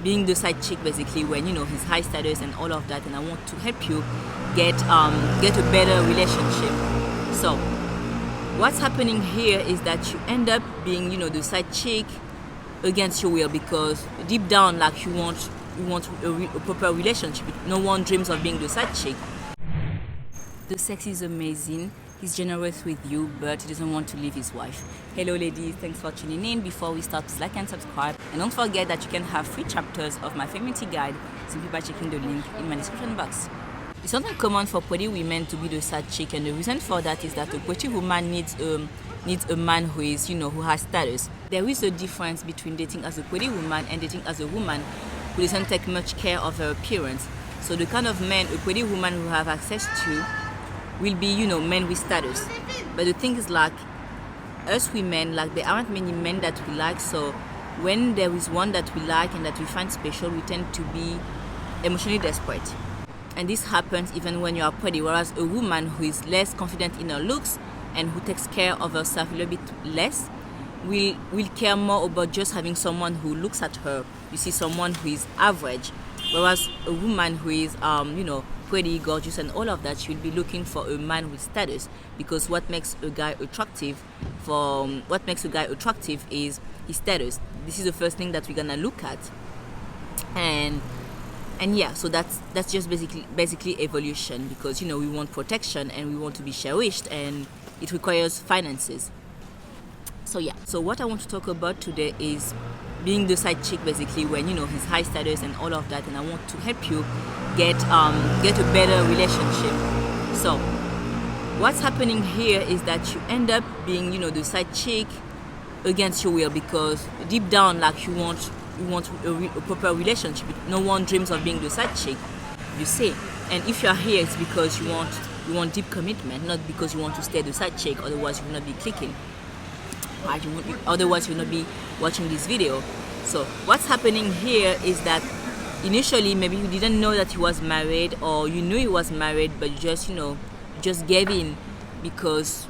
being the side chick basically when he's high status and all of that, and I want to help you get a better relationship. So what's happening here is that you end up being the side chick against your will, because deep down like you want a proper relationship. No one dreams of being the side chick. The sex is amazing, he's generous with you, but he doesn't want to leave his wife. Hello ladies, thanks for tuning in. Before we start, please like and subscribe, and don't forget that you can have free chapters of my femininity guide simply by checking the link in my description box. It's not uncommon for pretty women to be the side chick, and the reason for that is that a pretty woman needs a man who is who has status. There is a difference between dating as a pretty woman and dating as a woman who doesn't take much care of her appearance. So the kind of man a pretty woman will have access to will be men with status. But the thing is, like, us women, like, there aren't many men that we like, so when there is one that we like and that we find special, we tend to be emotionally desperate. And this happens even when you are pretty, whereas a woman who is less confident in her looks and who takes care of herself a little bit less will care more about just having someone who looks at her. You see, someone who is average. Whereas a woman who is pretty, gorgeous and all of that, she will be looking for a man with status, because what makes a guy attractive is his status. This is the first thing that we're gonna look at. And yeah, so that's just basically evolution, because we want protection and we want to be cherished, and it requires finances. So yeah, so what I want to talk about today is being the side chick basically when he's high status and all of that, and I want to help you get a better relationship. So what's happening here is that you end up being the side chick against your will, because deep down like you want a proper relationship. No one dreams of being the side chick, you see. And if you are here, it's because you want deep commitment, not because you want to stay the side chick. Otherwise you will not be clicking, right? Otherwise you will not be watching this video. So what's happening here is that initially maybe you didn't know that he was married, or you knew he was married, but you just gave in because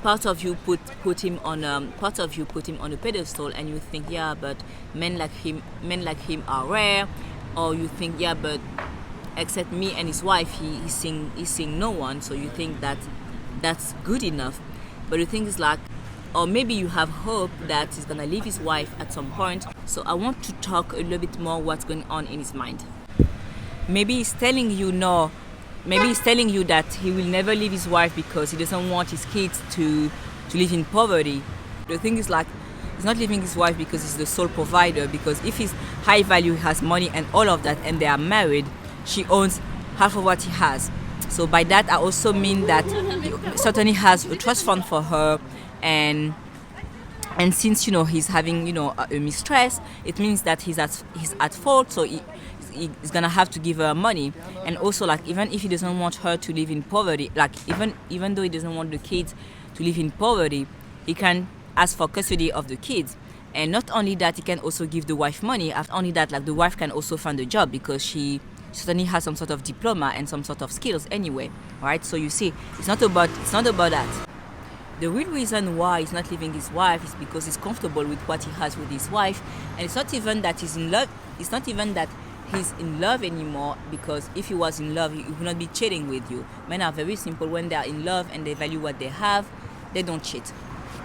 part of you put him on a pedestal, and you think, yeah, but men like him are rare, or you think, yeah, but except me and his wife, he's seeing no one, so you think that that's good enough. But the thing is, like, or maybe you have hope that he's gonna leave his wife at some point. So I want to talk a little bit more what's going on in his mind. Maybe he's telling you no. Maybe he's telling you that he will never leave his wife because he doesn't want his kids to live in poverty. The thing is, like, he's not leaving his wife because he's the sole provider, because if he's high value, he has money and all of that, and they are married, she owns half of what he has. So by that I also mean that he certainly has a trust fund for her, and since he's having a mistress, it means that he's at fault, so he's gonna have to give her money. And also, like, even if he doesn't want her to live in poverty, like, even though he doesn't want the kids to live in poverty, he can ask for custody of the kids. And not only that, he can also give the wife money. After only that, like, the wife can also find a job, because she certainly has some sort of diploma and some sort of skills anyway, right? So you see, it's not about that. The real reason why he's not leaving his wife is because he's comfortable with what he has with his wife, and it's not even that he's in love. It's not even that he's in love anymore, because if he was in love, he would not be cheating with you. Men are very simple. When they are in love and they value what they have, they don't cheat.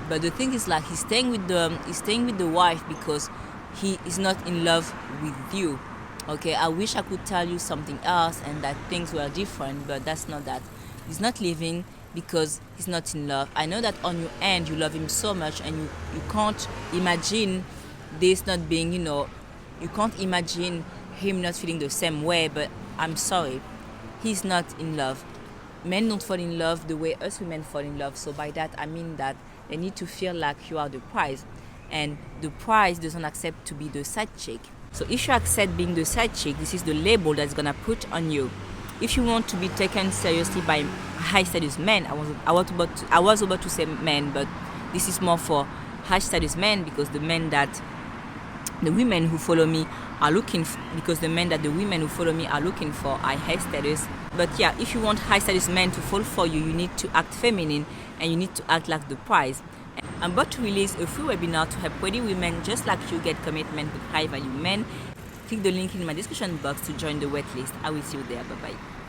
But the thing is, like, he's staying with the wife because he is not in love with you. Okay, I wish I could tell you something else and that things were different, but that's not that. He's not leaving because he's not in love. I know that on your end you love him so much, and you can't imagine this not being, you can't imagine him not feeling the same way, but I'm sorry, he's not in love. Men don't fall in love the way us women fall in love. So by that I mean that they need to feel like you are the prize, and the prize doesn't accept to be the side chick. So if you accept being the side chick, this is the label that's gonna put on you. If you want to be taken seriously by high status men, I was about to say men, but this is more for high status men, because the women who follow me are looking for are high status. But yeah, if you want high status men to fall for you, you need to act feminine, and you need to act like the prize. I'm about to release a free webinar to help pretty women just like you get commitment with high value men. Click the link in my description box to join the waitlist. I will see you there. Bye bye.